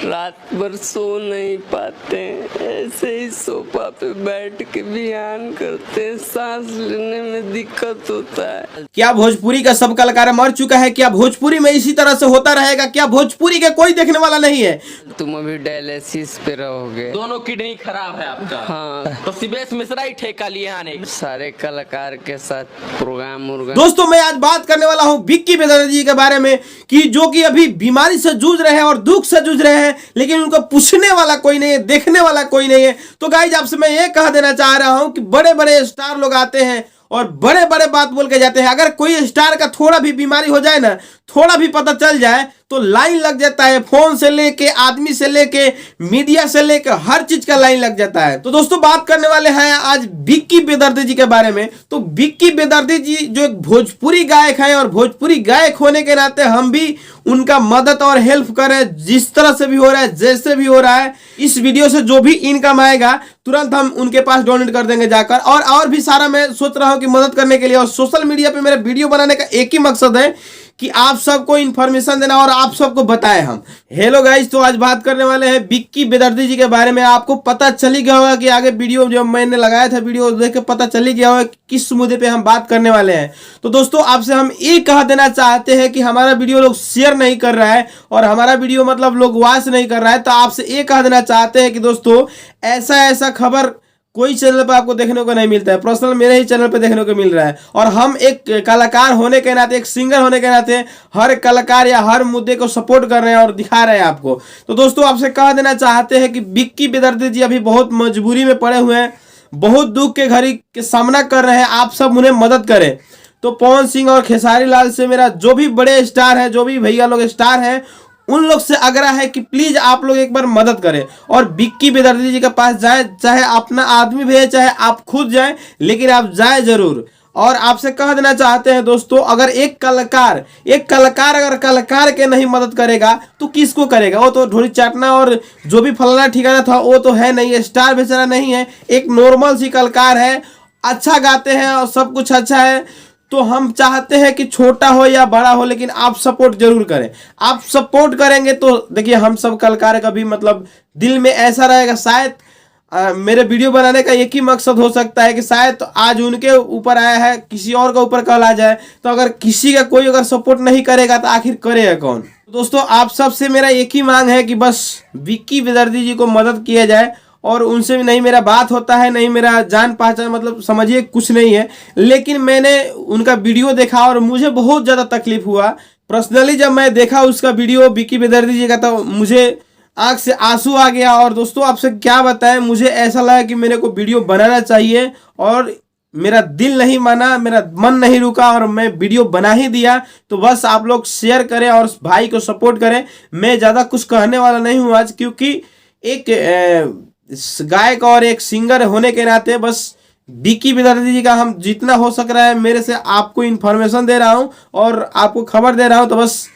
रात भर सो नहीं पाते, ऐसे ही सोफा पे बैठ के बयान करते हैं, सांस लेने में दिक्कत होता है। क्या भोजपुरी का सब कलाकार मर चुका है? क्या भोजपुरी में इसी तरह से होता रहेगा? क्या भोजपुरी के कोई देखने वाला नहीं है? तुम अभी डायलिसिस पे रहोगे। दोनों किडनी खराब है आपका। हाँ, तो सिवेश मिश्रा ही ठेका लिए आने। सारे कलाकार के साथ प्रोग्राम दोस्तों मैं आज बात करने वाला हूं विक्की बेदर्दी जी के बारे में, कि जो कि अभी बीमारी से जूझ रहे हैं और दुख से जूझ रहे हैं, लेकिन उनको पूछने वाला कोई नहीं है, देखने वाला कोई नहीं है। तो गाइज आपसे मैं ये कह देना चाह रहा हूं कि बड़े बड़े स्टार लोग आते हैं और बड़े बड़े बात बोल के जाते हैं। अगर कोई स्टार का थोड़ा भी बीमारी हो जाए ना, थोड़ा भी पता चल जाए तो लाइन लग जाता है। फोन से लेके, आदमी से लेके, मीडिया से लेके, हर चीज का लाइन लग जाता है। तो दोस्तों बात करने वाले हैं आज विक्की बेदर्दी जी के बारे में। तो विक्की बेदर्दी जी जो एक भोजपुरी गायक है, और भोजपुरी गायक होने के नाते हम भी उनका मदद और हेल्प करें, जिस तरह से भी हो रहा है, जैसे भी हो रहा है। इस वीडियो से जो भी इनकम आएगा तुरंत हम उनके पास डोनेट कर देंगे जाकर। और भी सारा मैं सोच रहा हूं कि मदद करने के लिए। और सोशल मीडिया पे मेरा वीडियो बनाने का एक ही मकसद है कि आप सबको इन्फॉर्मेशन देना और आप सबको बताएं हम। हेलो गाइस, तो आज बात करने वाले हैं विक्की बेदर्दी जी के बारे में। आपको पता चल ही गया होगा कि आगे वीडियो जो मैंने लगाया था, वीडियो देख के पता चल ही गया होगा किस मुद्दे पे हम बात करने वाले हैं। तो दोस्तों आपसे हम ये कह देना चाहते हैं कि हमारा वीडियो लोग शेयर नहीं कर रहा है और हमारा वीडियो मतलब लोग वॉच नहीं कर रहा है। तो आपसे ये कह देना चाहते हैं कि दोस्तों ऐसा खबर कोई चैनल पर आपको देखने को नहीं मिलता है, पर्सनल मेरे ही चैनल पे देखने को मिल रहा है। और हम एक कलाकार होने के नाते, एक सिंगर होने के नाते हर कलाकार या हर मुद्दे को सपोर्ट कर रहे हैं और दिखा रहे हैं आपको। तो दोस्तों आपसे कह देना चाहते हैं कि विक्की बेदर्दी जी अभी बहुत मजबूरी में पड़े हुए हैं, बहुत दुख के घड़ी के सामना कर रहे हैं। आप सब उन्हें मदद करें। तो पवन सिंह और खेसारी लाल से मेरा जो भी बड़े स्टार हैं, जो भी भैया लोग स्टार हैं, उन लोग से आग्रह है कि प्लीज आप लोग एक बार मदद करें और विक्की बेदर्दी जी के पास जाए। चाहे अपना आदमी भेजे, चाहे आप खुद जाएं, लेकिन आप जाए जरूर। और आपसे कह देना चाहते हैं दोस्तों, अगर एक कलाकार अगर कलाकार के नहीं मदद करेगा तो किसको करेगा? वो तो ढोली चाटना और जो भी फलाना ठिकाना था वो तो है नहीं, स्टार बेचारा नहीं है, एक नॉर्मल सी कलाकार है, अच्छा गाते हैं और सब कुछ अच्छा है। तो हम चाहते हैं कि छोटा हो या बड़ा हो, लेकिन आप सपोर्ट जरूर करें। आप सपोर्ट करेंगे तो देखिए हम सब कलाकार का भी मतलब दिल में ऐसा रहेगा। शायद मेरे वीडियो बनाने का एक ही मकसद हो सकता है कि शायद तो आज उनके ऊपर आया है, किसी और के ऊपर कल आ जाए। तो अगर किसी का कोई अगर सपोर्ट नहीं करेगा तो आखिर करेगा कौन? दोस्तों आप सबसे मेरा एक ही मांग है कि बस विक्की बेदर्दी जी को मदद किया जाए। और उनसे भी नहीं मेरा बात होता है, नहीं मेरा जान पहचान, मतलब समझिए कुछ नहीं है, लेकिन मैंने उनका वीडियो देखा और मुझे बहुत ज़्यादा तकलीफ हुआ। पर्सनली जब मैं देखा उसका वीडियो विक्की बेदर्दी जी का, तो मुझे आंख से आंसू आ गया। और दोस्तों आपसे क्या बताएं, मुझे ऐसा लगा कि मेरे को वीडियो बनाना चाहिए और मेरा दिल नहीं माना, मेरा मन नहीं रुका और मैं वीडियो बना ही दिया। तो बस आप लोग शेयर करें और भाई को सपोर्ट करें। मैं ज़्यादा कुछ कहने वाला नहीं हूँ आज, क्योंकि एक गायक और एक सिंगर होने के नाते बस विक्की बेदर्दी जी का हम जितना हो सक रहा है मेरे से आपको इन्फॉर्मेशन दे रहा हूं और आपको खबर दे रहा हूं। तो बस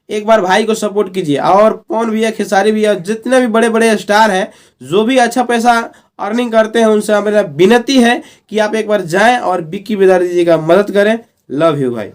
एक बार भाई को सपोर्ट कीजिए। और पवन भैया, खेसारी भैया, जितने भी बड़े बड़े स्टार हैं, जो भी अच्छा पैसा अर्निंग करते हैं, उनसे मेरा विनती है कि आप एक बार जाएं और विक्की बेदर्दी जी का मदद करें। लव यू भाई।